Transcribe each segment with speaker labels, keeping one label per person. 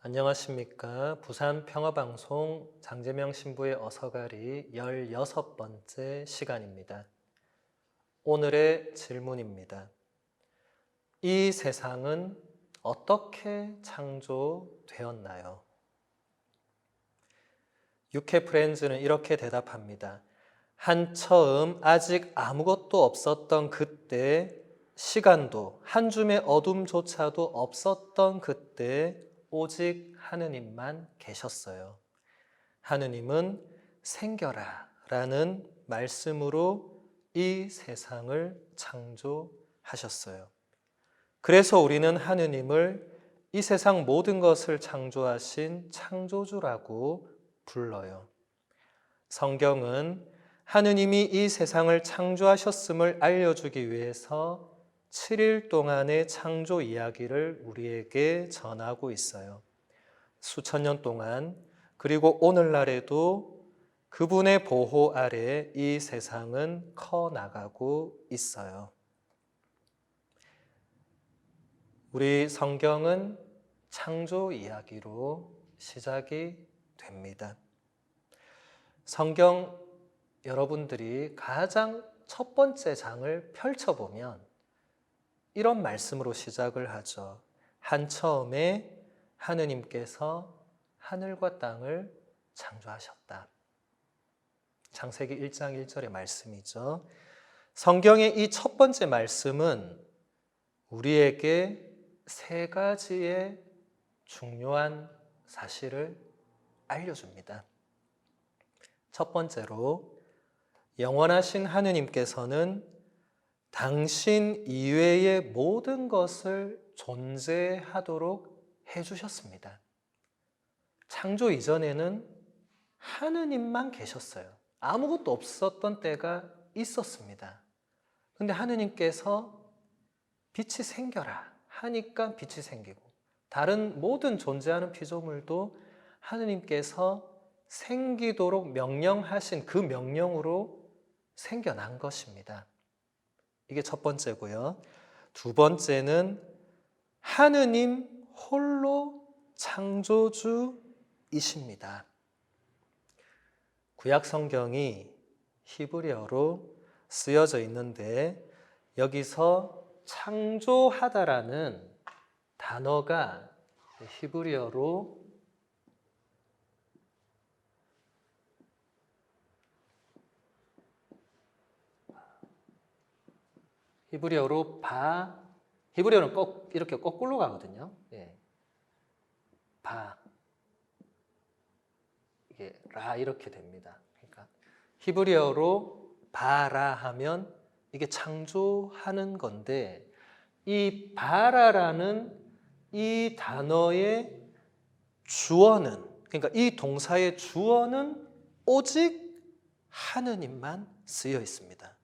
Speaker 1: 안녕하십니까. 부산 평화방송 장재명 신부의 어서가리 16번째 시간입니다. 오늘의 질문입니다. 이 세상은 어떻게 창조되었나요? UK 프렌즈는 이렇게 대답합니다. 한처음 아직 아무것도 없었던 그때, 시간도 한 줌의 어둠조차도 없었던 그때 오직 하느님만 계셨어요. 하느님은 생겨라 라는 말씀으로 이 세상을 창조하셨어요. 그래서 우리는 하느님을 이 세상 모든 것을 창조하신 창조주라고 불러요. 성경은 하느님이 이 세상을 창조하셨음을 알려주기 위해서 7일 동안의 창조 이야기를 우리에게 전하고 있어요. 수천 년 동안 그리고 오늘날에도 그분의 보호 아래 이 세상은 커나가고 있어요. 우리 성경은 창조 이야기로 시작이 됩니다. 성경 여러분들이 가장 첫 번째 장을 펼쳐보면 이런 말씀으로 시작을 하죠. 한처음에 하느님께서 하늘과 땅을 창조하셨다. 창세기 1장 1절의 말씀이죠. 성경의 이 첫 번째 말씀은 우리에게 세 가지의 중요한 사실을 알려줍니다. 첫 번째로 영원하신 하느님께서는 당신 이외의 모든 것을 존재하도록 해주셨습니다. 창조 이전에는 하느님만 계셨어요. 아무것도 없었던 때가 있었습니다. 그런데 하느님께서 빛이 생겨라 하니까 빛이 생기고 다른 모든 존재하는 피조물도 하느님께서 생기도록 명령하신 그 명령으로 생겨난 것입니다. 이게 첫 번째고요. 두 번째는 하느님 홀로 창조주이십니다. 구약 성경이 히브리어로 쓰여져 있는데 여기서 창조하다라는 단어가 히브리어로 히브리어는 꼭 이렇게 거꾸로 가거든요. 이게 라 이렇게 됩니다. 그러니까 히브리어로 바라 하면 이게 창조하는 건데 이 바라라는 이 단어의 주어는 그러니까 이 동사의 주어는 오직 하느님만 쓰여 있습니다.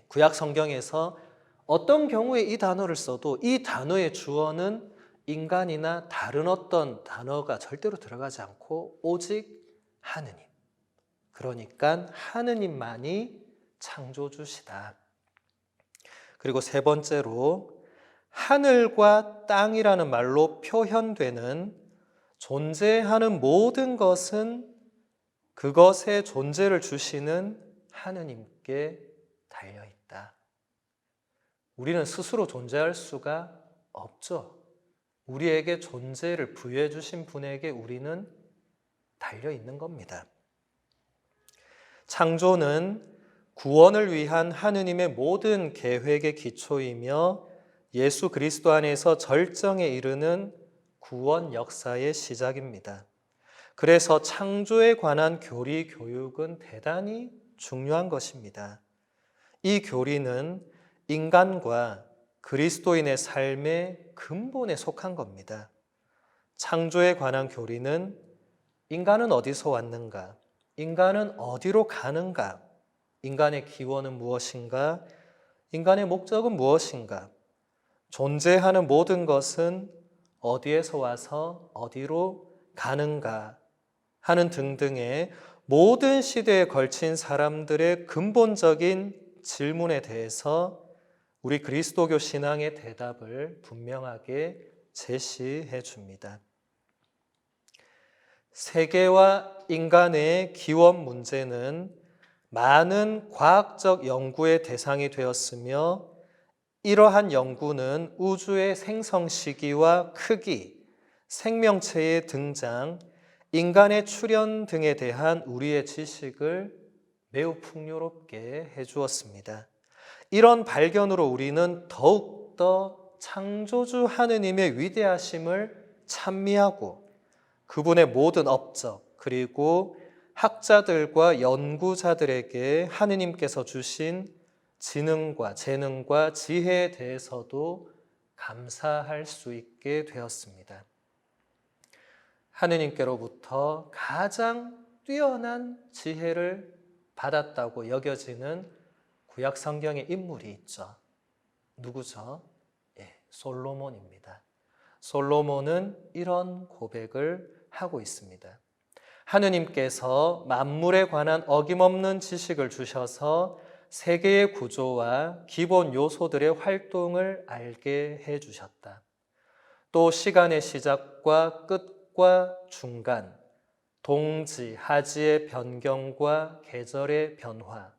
Speaker 1: 구약 성경에서 어떤 경우에 이 단어를 써도 이 단어의 주어는 인간이나 다른 어떤 단어가 절대로 들어가지 않고 오직 하느님. 그러니까 하느님만이 창조주시다. 그리고 세 번째로 하늘과 땅이라는 말로 표현되는 존재하는 모든 것은 그것의 존재를 주시는 하느님께 달려있다. 우리는 스스로 존재할 수가 없죠. 우리에게 존재를 부여해 주신 분에게 우리는 달려있는 겁니다. 창조는 구원을 위한 하느님의 모든 계획의 기초이며 예수 그리스도 안에서 절정에 이르는 구원 역사의 시작입니다. 그래서 창조에 관한 교리 교육은 대단히 중요한 것입니다. 이 교리는 인간과 그리스도인의 삶의 근본에 속한 겁니다. 창조에 관한 교리는 인간은 어디서 왔는가? 인간은 어디로 가는가? 인간의 기원은 무엇인가? 인간의 목적은 무엇인가? 존재하는 모든 것은 어디에서 와서 어디로 가는가? 하는 등등의 모든 시대에 걸친 사람들의 근본적인 질문에 대해서 우리 그리스도교 신앙의 대답을 분명하게 제시해 줍니다. 세계와 인간의 기원 문제는 많은 과학적 연구의 대상이 되었으며 이러한 연구는 우주의 생성 시기와 크기, 생명체의 등장, 인간의 출현 등에 대한 우리의 지식을 매우 풍요롭게 해주었습니다. 이런 발견으로 우리는 더욱더 창조주 하느님의 위대하심을 찬미하고 그분의 모든 업적 그리고 학자들과 연구자들에게 하느님께서 주신 지능과 재능과 지혜에 대해서도 감사할 수 있게 되었습니다. 하느님께로부터 가장 뛰어난 지혜를 받았다고 여겨지는 구약 성경의 인물이 있죠. 누구죠? 솔로몬입니다. 솔로몬은 이런 고백을 하고 있습니다. 하느님께서 만물에 관한 어김없는 지식을 주셔서 세계의 구조와 기본 요소들의 활동을 알게 해주셨다. 또 시간의 시작과 끝과 중간, 동지, 하지의 변경과 계절의 변화,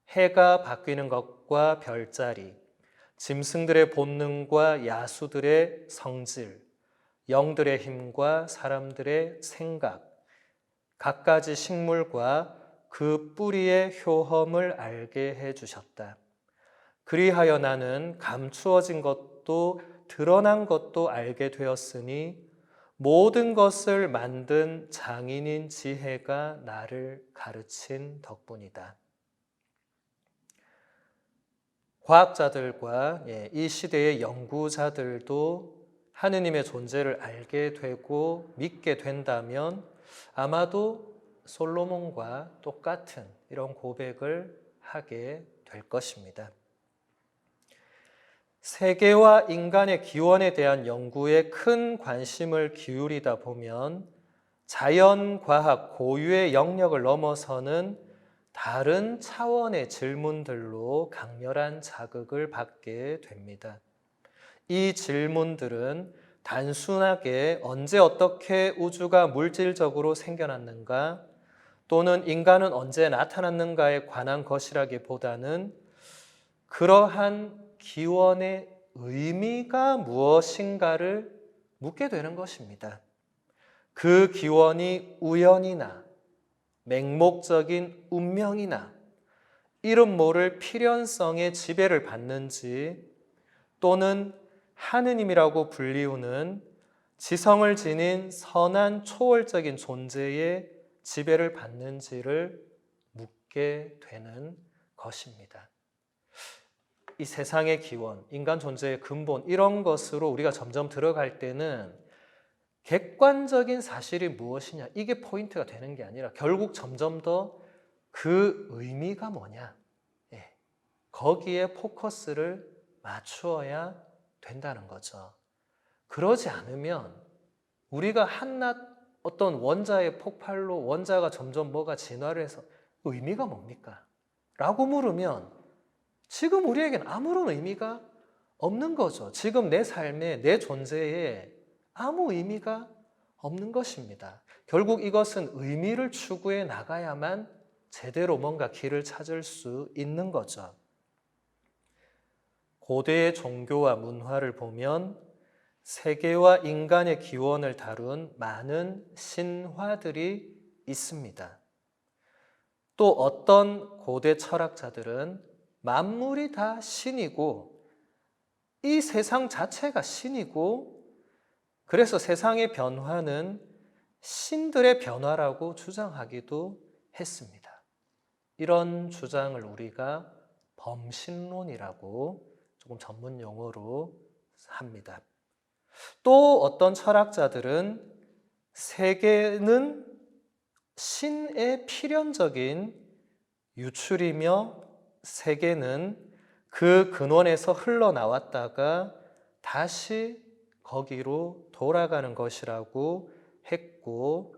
Speaker 1: 해가 바뀌는 것과 별자리, 짐승들의 본능과 야수들의 성질, 영들의 힘과 사람들의 생각, 갖가지 식물과 그 뿌리의 효험을 알게 해주셨다. 그리하여 나는 감추어진 것도 드러난 것도 알게 되었으니 모든 것을 만든 장인인 지혜가 나를 가르친 덕분이다. 과학자들과 이 시대의 연구자들도 하느님의 존재를 알게 되고 믿게 된다면 아마도 솔로몬과 똑같은 이런 고백을 하게 될 것입니다. 세계와 인간의 기원에 대한 연구에 큰 관심을 기울이다 보면 자연과학 고유의 영역을 넘어서는 다른 차원의 질문들로 강렬한 자극을 받게 됩니다. 이 질문들은 단순하게 언제 어떻게 우주가 물질적으로 생겨났는가 또는 인간은 언제 나타났는가에 관한 것이라기보다는 그러한 기원의 의미가 무엇인가를 묻게 되는 것입니다. 그 기원이 우연이나 맹목적인 운명이나 이름 모를 필연성의 지배를 받는지 또는 하느님이라고 불리우는 지성을 지닌 선한 초월적인 존재의 지배를 받는지를 묻게 되는 것입니다. 이 세상의 기원, 인간 존재의 근본 이런 것으로 우리가 점점 들어갈 때는 객관적인 사실이 무엇이냐 이게 포인트가 되는 게 아니라 결국 점점 더 그 의미가 뭐냐 거기에 포커스를 맞추어야 된다는 거죠. 그러지 않으면 우리가 한낱 어떤 원자의 폭발로 원자가 점점 뭐가 진화를 해서 의미가 뭡니까? 라고 물으면 지금 우리에겐 아무런 의미가 없는 거죠. 지금 내 삶에 내 존재에 아무 의미가 없는 것입니다. 결국 이것은 의미를 추구해 나가야만 제대로 뭔가 길을 찾을 수 있는 거죠. 고대의 종교와 문화를 보면 세계와 인간의 기원을 다룬 많은 신화들이 있습니다. 또 어떤 고대 철학자들은 만물이 다 신이고 이 세상 자체가 신이고 그래서 세상의 변화는 신들의 변화라고 주장하기도 했습니다. 이런 주장을 우리가 범신론이라고 조금 전문 용어로 합니다. 또 어떤 철학자들은 세계는 신의 필연적인 유출이며 세계는 그 근원에서 흘러나왔다가 다시 거기로 돌아가는 것이라고 했고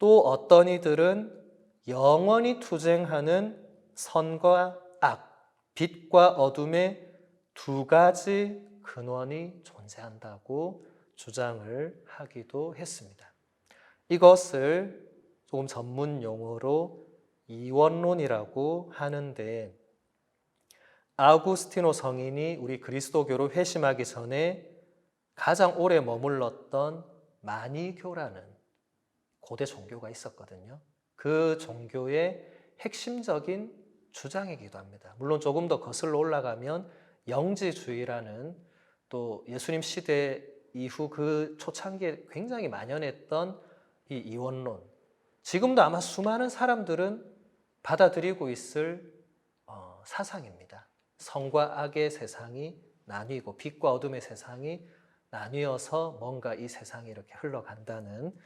Speaker 1: 또 어떤 이들은 영원히 투쟁하는 선과 악, 빛과 어둠의 두 가지 근원이 존재한다고 주장을 하기도 했습니다. 이것을 조금 전문 용어로 이원론이라고 하는데, 아우구스티노 성인이 우리 그리스도교로 회심하기 전에 가장 오래 머물렀던 마니교라는 고대 종교가 있었거든요. 그 종교의 핵심적인 주장이기도 합니다. 물론 조금 더 거슬러 올라가면 영지주의라는, 또 예수님 시대 이후 그 초창기에 굉장히 만연했던 이 이원론, 지금도 아마 수많은 사람들은 받아들이고 있을 사상입니다. 선과 악의 세상이 나뉘고 빛과 어둠의 세상이 나뉘어서 뭔가 이 세상이 이렇게 흘러간다는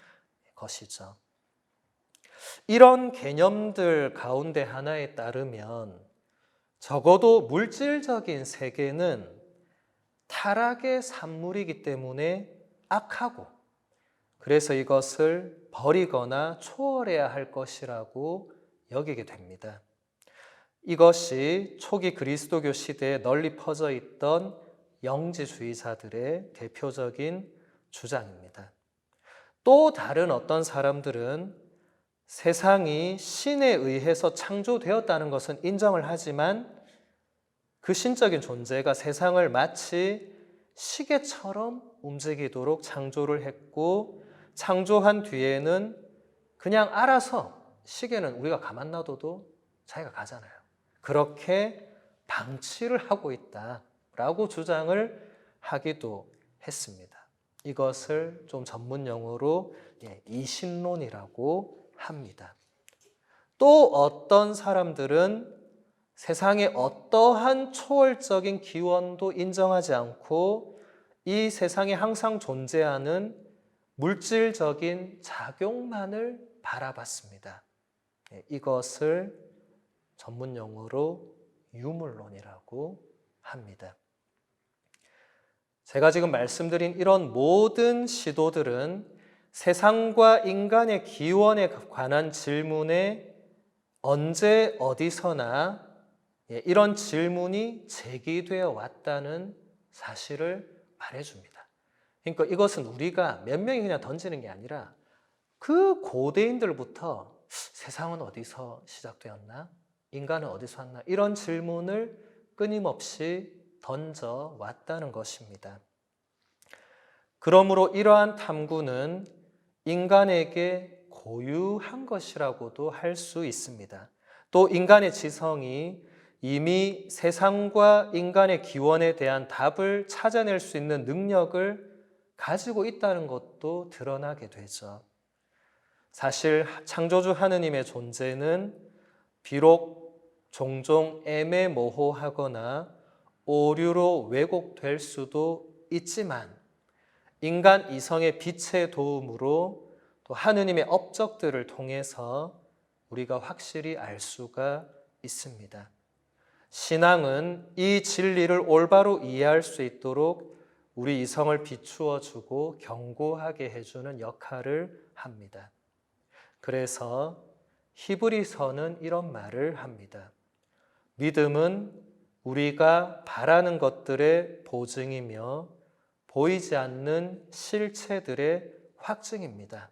Speaker 1: 것이죠. 이런 개념들 가운데 하나에 따르면 적어도 물질적인 세계는 타락의 산물이기 때문에 악하고, 그래서 이것을 버리거나 초월해야 할 것이라고 여기게 됩니다. 이것이 초기 그리스도교 시대에 널리 퍼져 있던 영지주의자들의 대표적인 주장입니다. 또 다른 어떤 사람들은 세상이 신에 의해서 창조되었다는 것은 인정을 하지만 그 신적인 존재가 세상을 마치 시계처럼 움직이도록 창조를 했고, 창조한 뒤에는 그냥 알아서, 시계는 우리가 가만 놔둬도 자기가 가잖아요. 그렇게 방치를 하고 있다라고 주장을 하기도 했습니다. 이것을 좀 전문 용어로 이신론이라고 합니다. 또 어떤 사람들은 세상에 어떠한 초월적인 기원도 인정하지 않고 이 세상에 항상 존재하는 물질적인 작용만을 바라봤습니다. 이것을 전문 용어로 유물론이라고 합니다. 제가 지금 말씀드린 이런 모든 시도들은 세상과 인간의 기원에 관한 질문에 언제 어디서나 이런 질문이 제기되어 왔다는 사실을 말해줍니다. 그러니까 이것은 우리가 몇 명이 그냥 던지는 게 아니라 그 고대인들부터 세상은 어디서 시작되었나? 인간은 어디서 왔나? 이런 질문을 끊임없이 던져 왔다는 것입니다. 그러므로 이러한 탐구는 인간에게 고유한 것이라고도 할 수 있습니다. 또 인간의 지성이 이미 세상과 인간의 기원에 대한 답을 찾아낼 수 있는 능력을 가지고 있다는 것도 드러나게 되죠. 사실 창조주 하느님의 존재는 비록 종종 애매모호하거나 오류로 왜곡될 수도 있지만 인간 이성의 빛의 도움으로 또 하느님의 업적들을 통해서 우리가 확실히 알 수가 있습니다. 신앙은 이 진리를 올바로 이해할 수 있도록 우리 이성을 비추어 주고 견고하게 해주는 역할을 합니다. 그래서 히브리서는 이런 말을 합니다. 믿음은 우리가 바라는 것들의 보증이며 보이지 않는 실체들의 확증입니다.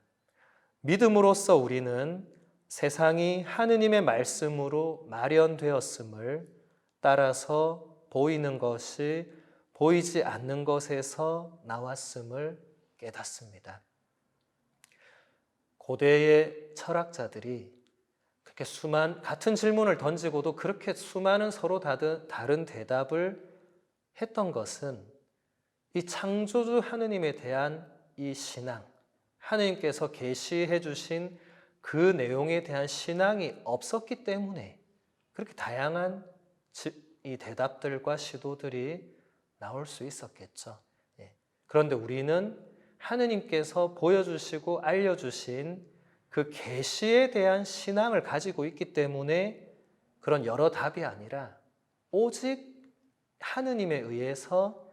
Speaker 1: 믿음으로써 우리는 세상이 하느님의 말씀으로 마련되었음을, 따라서 보이는 것이 보이지 않는 것에서 나왔음을 깨닫습니다. 고대의 철학자들이 그렇게 같은 질문을 던지고도 그렇게 수많은 서로 다른 대답을 했던 것은 이 창조주 하느님에 대한 이 신앙, 하느님께서 계시해 주신 그 내용에 대한 신앙이 없었기 때문에 그렇게 다양한 이 대답들과 시도들이 나올 수 있었겠죠. 그런데 우리는 하느님께서 보여주시고 알려주신 그 계시에 대한 신앙을 가지고 있기 때문에 그런 여러 답이 아니라 오직 하느님에 의해서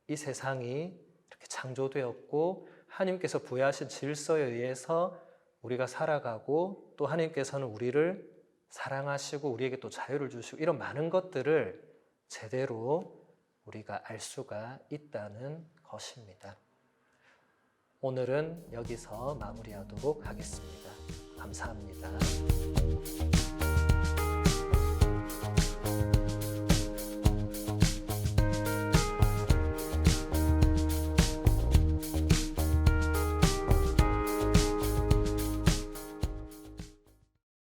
Speaker 1: 이 세상이 이렇게 창조되었고 하나님께서 부여하신 질서에 의해서 우리가 살아가고 또 하나님께서는 우리를 사랑하시고 우리에게 또 자유를 주시고 이런 많은 것들을 제대로 우리가 알 수가 있다는 것입니다. 오늘은 여기서 마무리하도록 하겠습니다. 감사합니다.